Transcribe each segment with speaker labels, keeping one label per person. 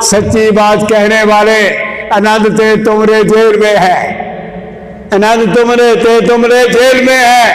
Speaker 1: सच्ची बात कहने वाले आनंद ते तुमरे जेल में है, आनंद तुमरे जेल में है,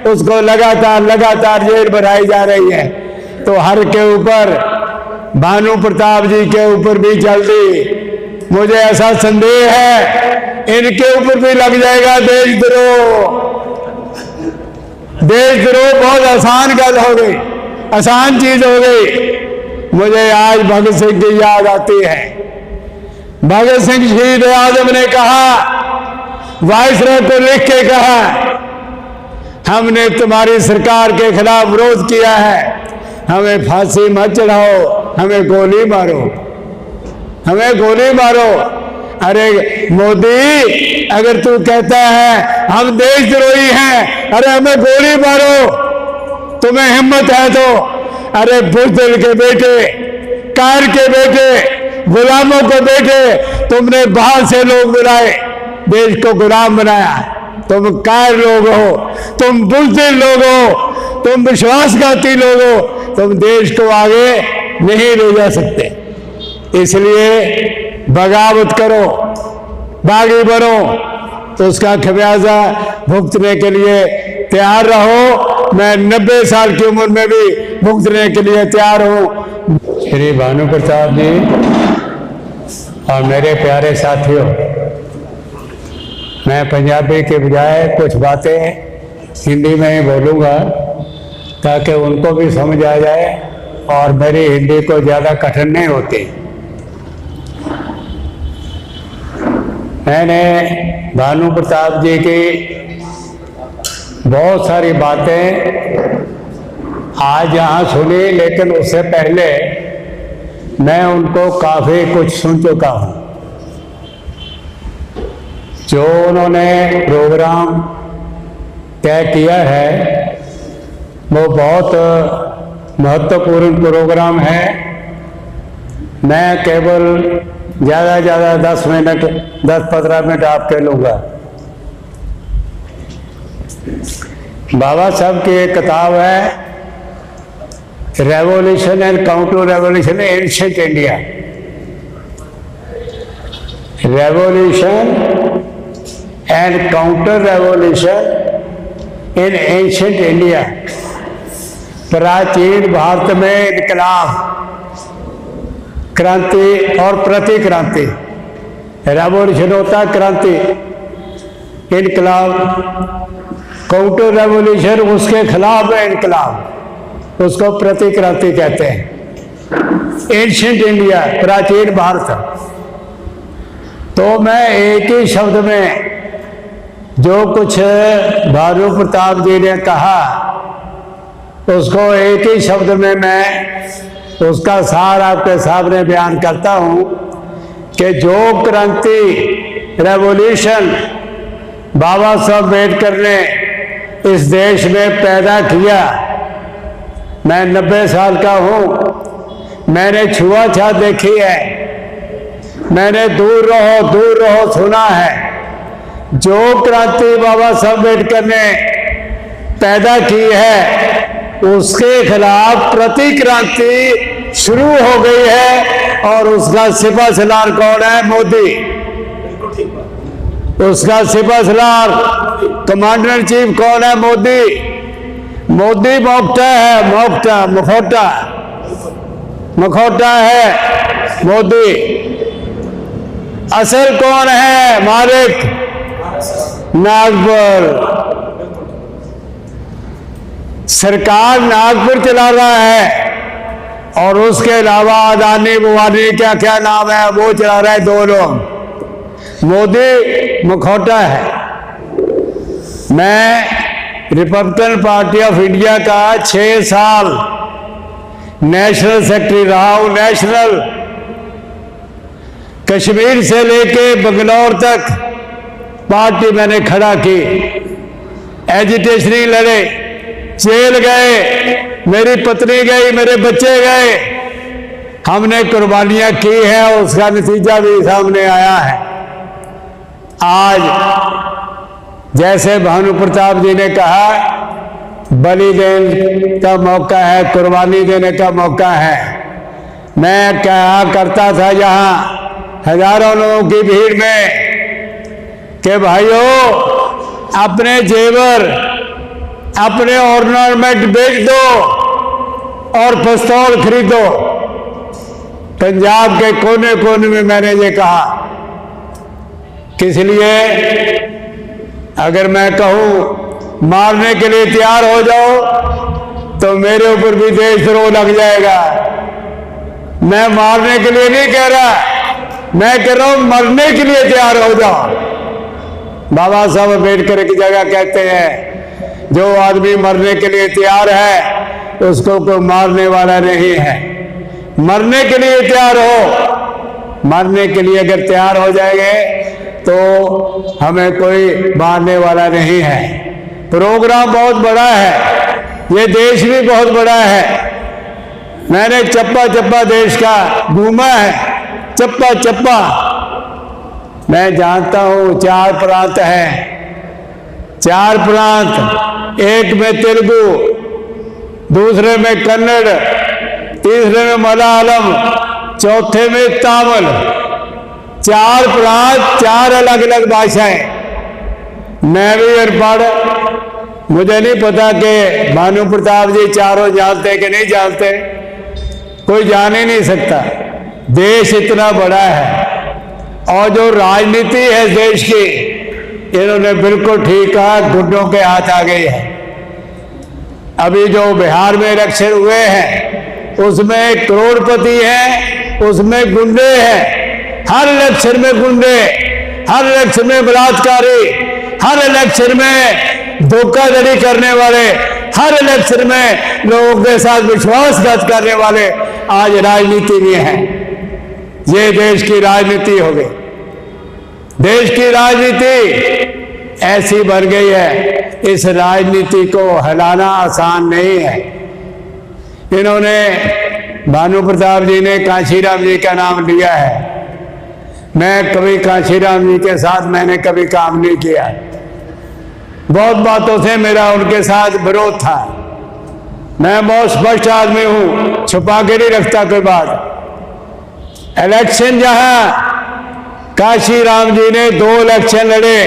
Speaker 1: उसको लगातार जेल बनाई जा रही है। तो हर के ऊपर, भानु प्रताप जी के ऊपर भी जल्दी मुझे ऐसा संदेह है इनके ऊपर भी लग जाएगा देशद्रोह। देशद्रोह बहुत आसान गल हो गई, आसान चीज हो गई। मुझे आज भगत सिंह की याद आती है। भगत सिंह शहीद आजम ने कहा, वायसराय को लिख के कहा, हमने तुम्हारी सरकार के खिलाफ विरोध किया है, हमें फांसी मत चढ़ाओ, हमें गोली मारो, हमें गोली मारो। अरे मोदी, अगर तू कहता है हम देशद्रोही हैं, अरे हमें गोली मारो, तुम्हें हिम्मत है तो। अरे बुज़दिल के बेटे, कार के बेटे, गुलामों को बेटे, तुमने बाहर से लोग बुलाए, देश को गुलाम बनाया। तुम कार लोग हो, तुम बुज़दिल लोग हो, तुम विश्वासघाती लोग हो, तुम देश को आगे नहीं ले जा सकते। इसलिए बगावत करो, बागी बनो, तो उसका खमियाजा भुगतने के लिए तैयार रहो। मैं 90 साल की उम्र में भी भुगतने के लिए तैयार हूँ। श्री भानु प्रताप जी और मेरे प्यारे साथियों, मैं पंजाबी के बजाय कुछ बातें हिंदी में ही बोलूँगा ताकि उनको भी समझ आ जाए और मेरी हिंदी को ज़्यादा कठिन नहीं होती। मैंने भानु प्रताप जी की बहुत सारी बातें आज यहाँ सुनी, लेकिन उससे पहले मैं उनको काफ़ी कुछ सुन चुका हूँ। जो उन्होंने प्रोग्राम तय किया है वो बहुत महत्वपूर्ण प्रोग्राम है। मैं केवल ज़्यादा 10-15 मिनट आपके लूँगा। बाबा साहब की एक किताब है, revolution and counter revolution in ancient India. Revolution and counter revolution in ancient India. प्राचीन भारत में इनकलाब, क्रांति और प्रतिक्रांति। रेवोल्यूशन होता है क्रांति, इनकलाब। काउंटर रेवोल्यूशन उसके खिलाफ है इनकलाब, उसको प्रतिक्रांति कहते हैं। एंशिएंट इंडिया, प्राचीन भारत। तो मैं एक ही शब्द में जो कुछ भानु प्रताप जी ने कहा उसको एक ही शब्द में मैं उसका सार आपके सामने बयान करता हूँ कि जो क्रांति, रेवोल्यूशन बाबा साहब अम्बेडकर ने इस देश में पैदा किया। मैं 90 साल का हूँ, मैंने छुआछूत देखी है, मैंने दूर रहो सुना है। जो क्रांति बाबा साहब अम्बेडकर ने पैदा की है उसके खिलाफ प्रतिक्रांति शुरू हो गई है। और उसका सिपह सलार कौन है? मोदी। उसका सिपह सलार, कमांडर इन चीफ कौन है? मोदी। मोदी मोक्टा है, मखौटा है मोदी। असल कौन है? मालिक नागपुर। सरकार नागपुर चला रहा है और उसके अलावा अदानी बुवानी क्या क्या नाम है वो चला रहा है दो लोग। मोदी मखौटा है। मैं रिपब्लिकन पार्टी ऑफ इंडिया का 6 साल नेशनल सेक्रेटरी रहा हूं। नेशनल, कश्मीर से लेके बंगलौर तक पार्टी मैंने खड़ा की। एजिटेशन लड़े, जेल गए, मेरी पत्नी गई, मेरे बच्चे गए, हमने कुर्बानियां की हैं, उसका नतीजा भी सामने आया है। आज जैसे भानु प्रताप जी ने कहा, बलि देने का मौका है, कुर्बानी देने का मौका है। मैं कहा करता था यहाँ हजारों लोगों की भीड़ में कि भाइयों, अपने जेवर, अपने ऑर्नामेंट बेच दो और पिस्तौल खरीदो। पंजाब के कोने कोने में मैंने ये कहा। किस लिए? अगर मैं कहूं मारने के लिए तैयार हो जाओ तो मेरे ऊपर भी देशद्रोह लग जाएगा। मैं मारने के लिए नहीं कह रहा, मैं कह रहा हूं मरने के लिए तैयार हो जाओ। बाबा साहब अम्बेडकर की जगह कहते हैं, जो आदमी मरने के लिए तैयार है उसको कोई मारने वाला नहीं है। मरने के लिए तैयार हो, मरने के लिए अगर तैयार हो जाएंगे तो हमें कोई मारने वाला नहीं है। प्रोग्राम बहुत बड़ा है, ये देश भी बहुत बड़ा है। मैंने चप्पा चप्पा देश का घूमा है, चप्पा चप्पा। मैं जानता हूं 4 प्रांत हैं, 4 प्रांत, एक में तेलुगु, दूसरे में कन्नड़, तीसरे में मलयालम, चौथे में तमिल। 4 प्रांत, 4 अलग अलग भाषाएं। मैं भी अनपढ़, मुझे नहीं पता कि भानु प्रताप जी चारों जानते कि नहीं जानते, कोई जान ही नहीं सकता। देश इतना बड़ा है और जो राजनीति है देश की, इन्होंने बिल्कुल ठीक कहा, गुंडों के हाथ आ गई है। अभी जो बिहार में इलेक्शन हुए हैं उसमें करोड़पति हैं, उसमें गुंडे हैं। हर इलेक्शन में गुंडे, हर इलेक्शन में बलात्कारी, हर इलेक्शन में धोखाधड़ी करने वाले, हर इलेक्शन में लोगों के साथ विश्वासघात करने वाले आज राजनीति में हैं। ये देश की राजनीति हो गई। देश की राजनीति ऐसी बन गई है, इस राजनीति को हिलाना आसान नहीं है। इन्होंने, भानु प्रताप जी ने कांशीराम जी का नाम लिया है। मैं कभी कांशीराम जी के साथ मैंने कभी काम नहीं किया। बहुत बातों से मेरा उनके साथ विरोध था। मैं बहुत स्पष्ट आदमी हूं, छुपा के नहीं रखता कोई बात। इलेक्शन जहां कांशीराम जी ने 2 इलेक्शन लड़े,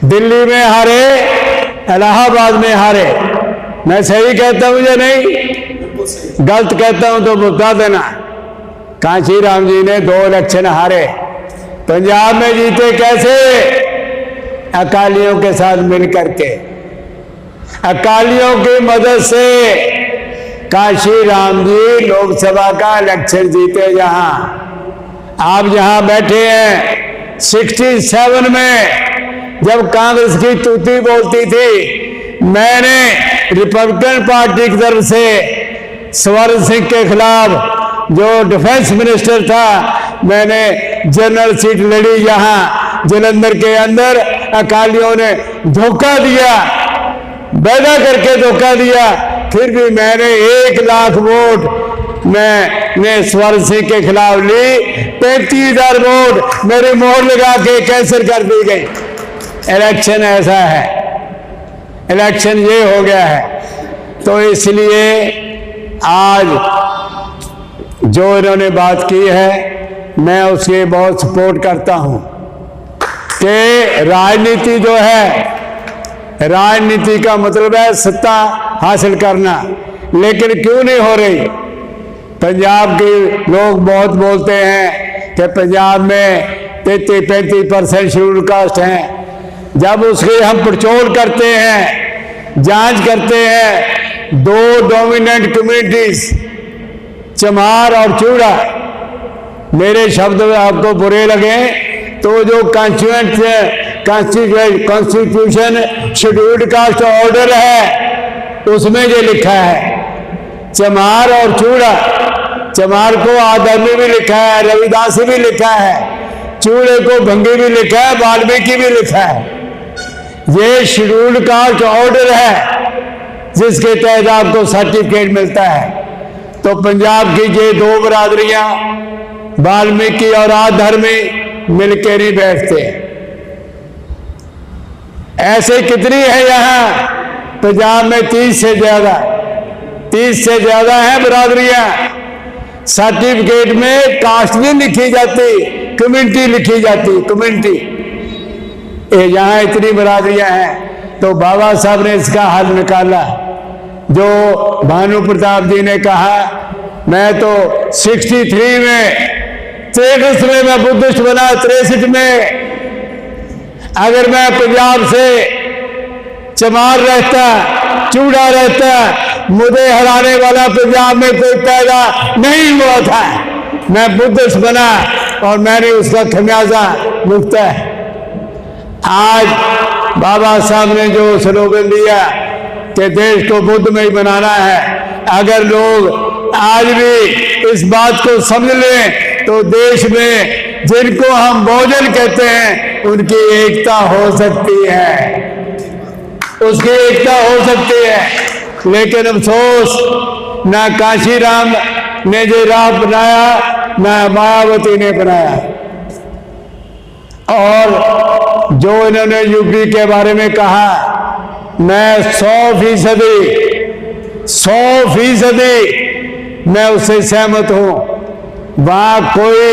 Speaker 1: दिल्ली में हारे, इलाहाबाद में हारे। मैं सही कहता हूं या नहीं? गलत कहता हूं तो बता देना। कांशीराम जी ने 2 इलेक्शन हारे। पंजाब में जीते कैसे? अकालियों के साथ मिलकर के। अकालियों की मदद से कांशीराम जी लोकसभा का इलेक्शन जीते। जहां आप जहां बैठे हैं 67 में जब कांग्रेस की तूती बोलती थी, मैंने रिपब्लिकन पार्टी की तरफ से स्वर्ण सिंह के खिलाफ, जो डिफेंस मिनिस्टर था, मैंने जनरल सीट लड़ी। जहां जलंधर के अंदर अकालियों ने धोखा दिया, वादा करके धोखा दिया, फिर भी मैंने 1 लाख वोट मैंने स्वर्ण सिंह के खिलाफ ली। 35,000 वोट मेरी मोहर लगा के कैंसिल कर दी गई। इलेक्शन ऐसा है, इलेक्शन ये हो गया है। तो इसलिए आज जो इन्होंने बात की है, मैं उसके बहुत सपोर्ट करता हूं कि राजनीति जो है, राजनीति का मतलब है सत्ता हासिल करना, लेकिन क्यों नहीं हो रही? पंजाब के लोग बहुत बोलते हैं कि पंजाब में 33-35% शेड्यूल कास्ट हैं। जब उसकी हम पड़चोल करते हैं, जांच करते हैं, 2 डोमिनेंट कम्युनिटीज, चमार और चूड़ा, मेरे शब्द आपको बुरे लगे तो जो कॉन्स्टिट्यूशन शेड्यूल्ड कास्ट ऑर्डर है उसमें ये लिखा है चमार और चूड़ा। चमार को आदमी भी लिखा है, रविदासी भी लिखा है, चूड़े को भंगी भी लिखा है, वाल्मीकि भी लिखा है। ये शेड्यूल्ड कास्ट ऑर्डर है जिसके तहत आपको सर्टिफिकेट मिलता है। तो पंजाब की ये 2 बरादरियां, वाल्मीकि और आधर्मी, मिलके नहीं बैठते। ऐसे कितनी है यहां पंजाब में? 30 से ज्यादा है बरादरियां। सर्टिफिकेट में कास्ट भी लिखी जाती, कम्युनिटी लिखी जाती, कम्युनिटी। यहाँ इतनी बरादरियां हैं, तो बाबा साहब ने इसका हल निकाला। जो भानु प्रताप जी ने कहा, मैं तो 63 में 63 में मैं बुद्धिस्ट बना, 63 में अगर मैं पंजाब से चमार रहता, चूड़ा रहता, मुझे हराने वाला पंजाब में कोई पैदा नहीं हुआ था। मैं बुद्धिस्ट बना और मैंने उसका खमियाजा भुगता है। आज बाबा साहब ने जो स्लोगन दिया कि देश को बुद्धमय बनाना है, अगर लोग आज भी इस बात को समझ लें तो देश में जिनको हम बहुजन कहते हैं उनकी एकता हो सकती है, उसकी एकता हो सकती है। लेकिन अफसोस, ना काशीराम ने जो राह बनाया, ना मायावती ने बनाया। और जो इन्होंने यूपी के बारे में कहा, मैं 100% मैं उससे सहमत हूं। वहां कोई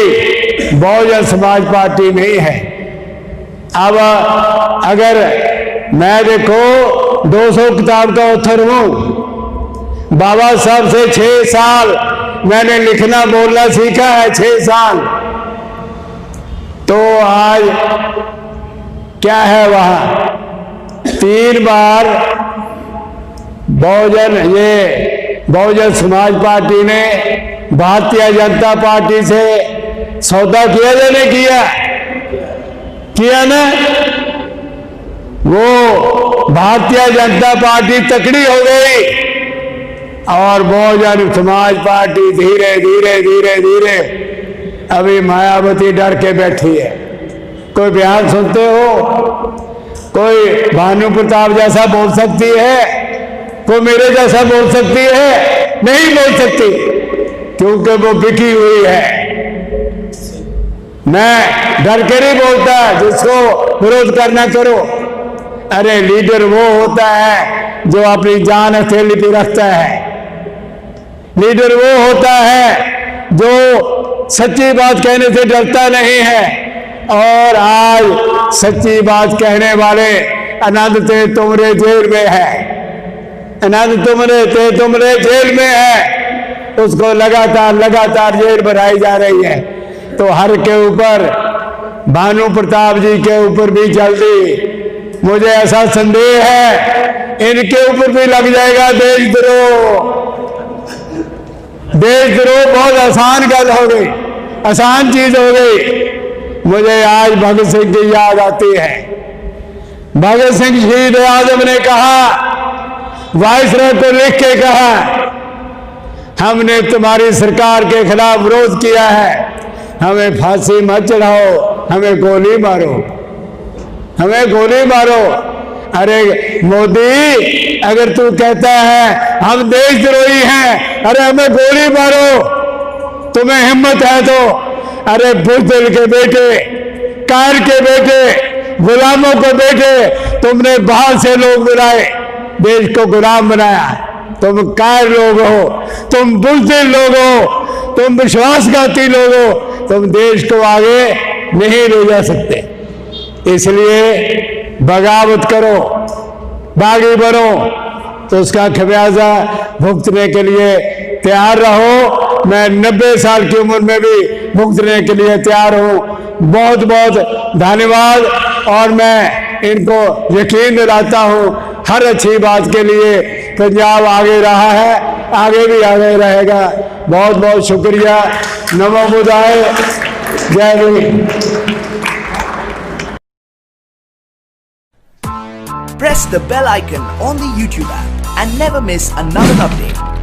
Speaker 1: बहुजन समाज पार्टी नहीं है। अब अगर मैं देखो 200 किताब का ऑथर हूं, बाबा साहब से 6 साल मैंने लिखना बोलना सीखा है, 6 साल। तो आज क्या है, वहां 3 बार बहुजन समाज पार्टी ने भारतीय जनता पार्टी से सौदा किया या नहीं किया ना। वो भारतीय जनता पार्टी तकड़ी हो गई और बहुजन समाज पार्टी धीरे धीरे धीरे धीरे अभी मायावती डर के बैठी है। कोई बयान सुनते हो, कोई भानु प्रताप जैसा बोल सकती है, कोई मेरे जैसा बोल सकती है? नहीं बोल सकती, क्योंकि वो बिकी हुई है। मैं डर के नहीं बोलता, जिसको विरोध करना करो। अरे लीडर वो होता है जो अपनी जान हथेली पे रखता है। लीडर वो होता है जो सच्ची बात कहने से डरता नहीं है। और आज सच्ची बात कहने वाले आनंद ते तुमरे जेल में है, आनंद तुमरे ते तुमरे जेल में है। उसको लगातार जेल बनाई जा रही है। तो हर के ऊपर, भानु प्रताप जी के ऊपर भी जल्दी, मुझे ऐसा संदेह है, इनके ऊपर भी लग जाएगा देशद्रोह। देशद्रोह बहुत आसान गल हो गई, आसान चीज हो गई। मुझे आज भगत सिंह की याद आती है। भगत सिंह शहीद आजम ने कहा, वायसराय को लिख के कहा, हमने तुम्हारी सरकार के खिलाफ विरोध किया है, हमें फांसी मत चढ़ाओ, हमें गोली मारो, हमें गोली मारो। अरे मोदी, अगर तू कहता है हम देशद्रोही हैं, अरे हमें गोली मारो, तुम्हें हिम्मत है तो। अरे बुज़दिल के बेटे, कायर के बेटे, गुलामों के बेटे, तुमने बाहर से लोग बुलाए, देश को गुलाम बनाया। तुम कायर लोग हो, तुम बुज़दिल लोग हो, तुम विश्वासघाती लोग हो, तुम देश को आगे नहीं ले जा सकते। इसलिए बगावत करो, बागी बनो, तो उसका खमियाजा भुगतने के लिए तैयार रहो। मैं 90 साल की उम्र में भी भुगतने के लिए तैयार हूँ। बहुत बहुत धन्यवाद। और मैं इनको यकीन दिलाता हूँ, हर अच्छी बात के लिए पंजाब आगे रहा है, आगे भी आगे रहेगा। बहुत बहुत शुक्रिया। नमो बुद्धाय, जय Hind.
Speaker 2: Press the bell icon on the YouTube app and never miss another update.